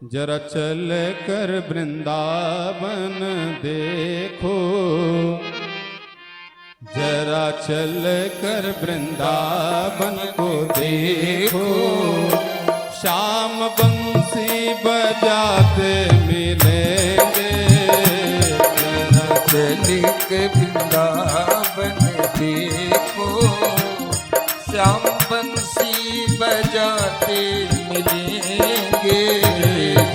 जरा चल कर वृंदावन देखो, जरा चल कर वृंदावन को देखो, श्याम बंसी बजाते मिलेंगे। जरा चल कर वृंदावन देखो, श्याम बंसी बजाते मिलेंगे।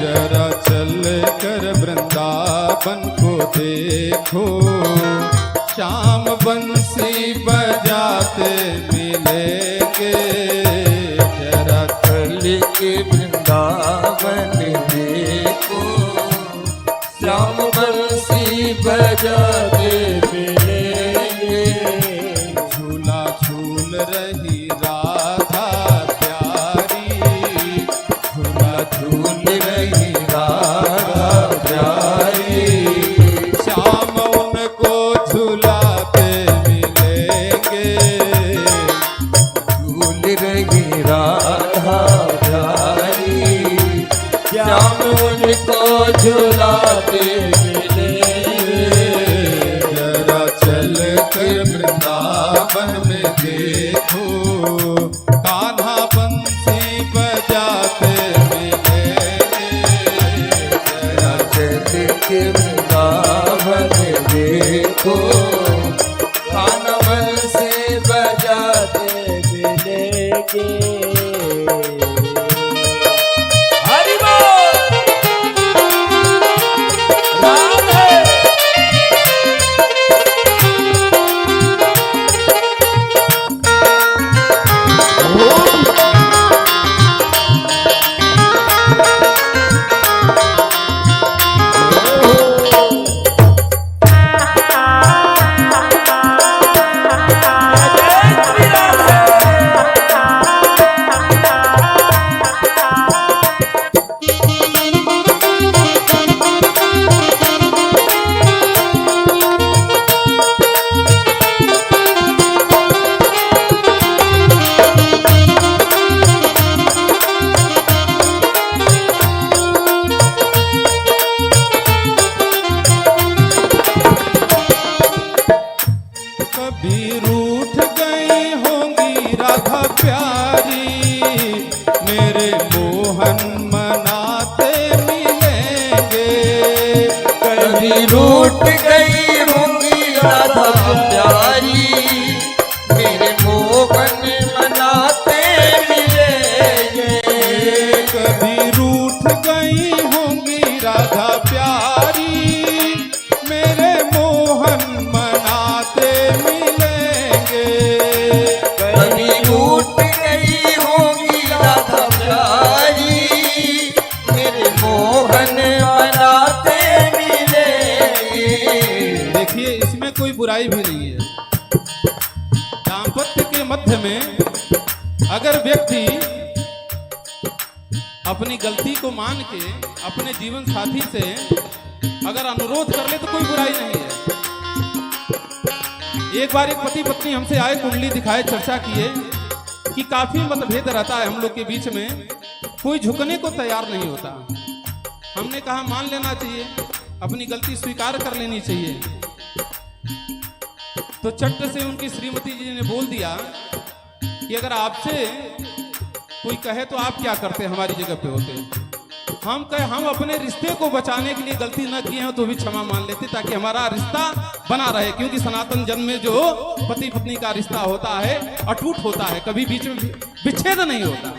जरा चल कर वृंदावन को देखो, श्याम बंसी बजाते मिलेंगे। जरा चल के वृंदावन देखो, श्याम बंसी बजाते मिलेंगे। झूला झूल रही राधा प्यारी, झूला झूल रही राधा प्यारी, श्याम उनको झूलाते मिलेंगे। झूल रही राधा प्यारी, श्याम उनको झूलाते मिलेंगे। जरा चल कर वृंदावन में देखो, कान्हा बंसी बजाते मिलेंगे। जरा चल के वृंदावन देखो, कान्हा से बजाते मिलेंगे। हरि बोल राधे। कभी रूठ गई होंगी राधा प्यारी, मेरे मोहन मनाते मिलेंगे। कभी रूठ गई होंगी राधा प्यारी, मेरे मोहन मनाते मिलेंगे। कभी रूठ गई होंगी राधा प्यारी, मेरे मोहन मनाते मिलेंगे। कभी रूठ गई होंगी राधा प्यारी, मेरे मोहन मनाते मिलेंगे। देखिए, इसमें कोई बुराई भी नहीं है। दाम्पत्य के मध्य में अगर व्यक्ति अपनी गलती को मान के अपने जीवन साथी से अगर अनुरोध कर ले तो कोई बुराई नहीं है। एक बार एक पति पत्नी हमसे आए, कुंडली दिखाए, चर्चा किए कि काफी मतभेद रहता है हम लोग के बीच में, कोई झुकने को तैयार नहीं होता। हमने कहा मान लेना चाहिए, अपनी गलती स्वीकार कर लेनी चाहिए। तो चट्ट से उनकी श्रीमती जी ने बोल दिया कि अगर आपसे कोई कहे तो आप क्या करते, हमारी जगह पे होते। हम कहे हम अपने रिश्ते को बचाने के लिए गलती न किए हैं तो भी क्षमा मान लेते, ताकि हमारा रिश्ता बना रहे। क्योंकि सनातन जन्म में जो पति पत्नी का रिश्ता होता है अटूट होता है, कभी बीच में विच्छेद नहीं होता।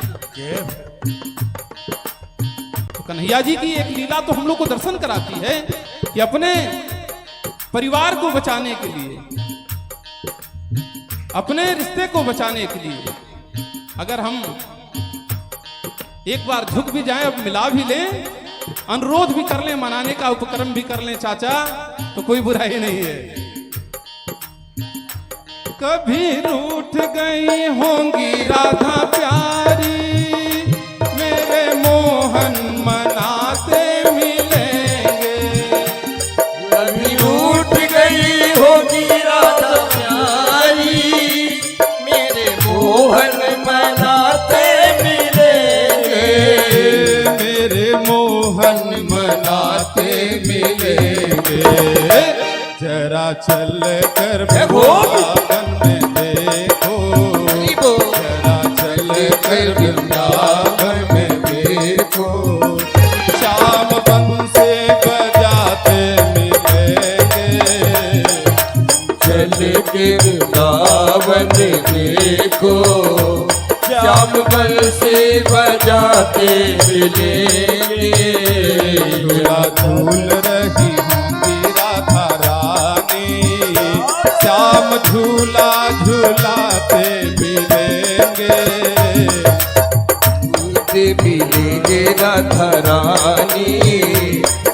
तो कन्हैया जी की एक लीला तो हम लोग को दर्शन कराती है कि अपने परिवार को बचाने के लिए, अपने रिश्ते को बचाने के लिए अगर हम एक बार झुक भी जाएं, अब मिला भी लें, अनुरोध भी कर लें, मनाने का उपक्रम भी कर लें चाचा, तो कोई बुराई नहीं है। कभी रूठ गई होंगी राधा प्यारी, मेरे मोहन मनाते मिलेंगे। कभी रूठ गई होगी राधा प्यारी, मेरे मोहन मनाते मिलेंगे। मेरे मोहन मोहन मनाते मिलेंगे। जरा चल कर वृंदावन में देखो, जरा चल कर वृंदावन में देखो, श्याम बंसी बजाते मिलेंगे। चल के वृंदावन देखो, श्याम बंसी बजाते मिलेंगे। झूला झूल रही होंगी राधा रानी, श्याम झूला झूलाते मिलेंगे। मिलेंगे राधा रानी,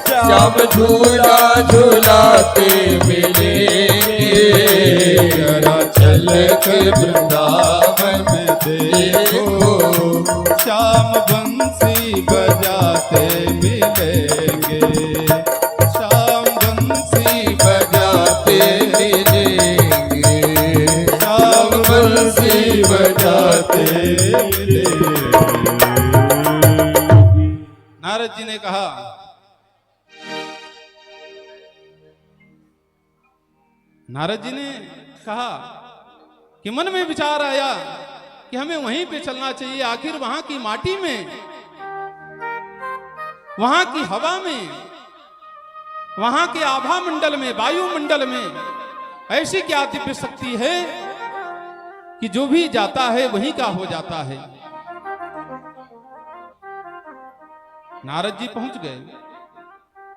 श्याम झूला झूलाते मिलेंगे। जरा चल कर वृंदावन में देखो, श्याम बंसी बजाते मिलेंगे। श्याम बंसी बजाते मिलेंगे, श्याम बंसी बजाते मिलेंगे। नारद जी ने कहा, नारद जी ने कहा कि मन में विचार आया कि हमें वहीं पे चलना चाहिए। आखिर वहां की माटी में, वहां की हवा में, वहां के आभा मंडल में, वायुमंडल में ऐसी क्या दिव्य शक्ति है कि जो भी जाता है वहीं का हो जाता है। नारद जी पहुंच गए।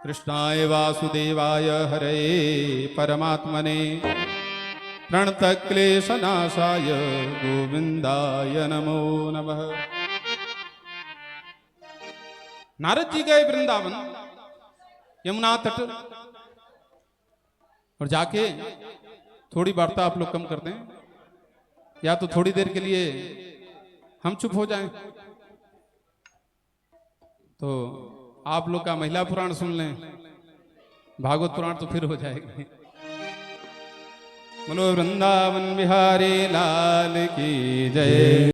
कृष्णाय वासुदेवाय हरे परमात्मने प्रणतक्लेशनाशाय गोविंदाय नमो नमः। नारद जी गए वृंदावन, यमुना तट, और जाके थोड़ी वार्ता आप लोग कम कर दें, या तो थोड़ी देर के लिए हम चुप हो जाएं, तो आप लोग का महिला पुराण सुन लें, भागवत पुराण तो फिर हो जाएगी। बोलो वृंदावन बिहारी लाल की जय।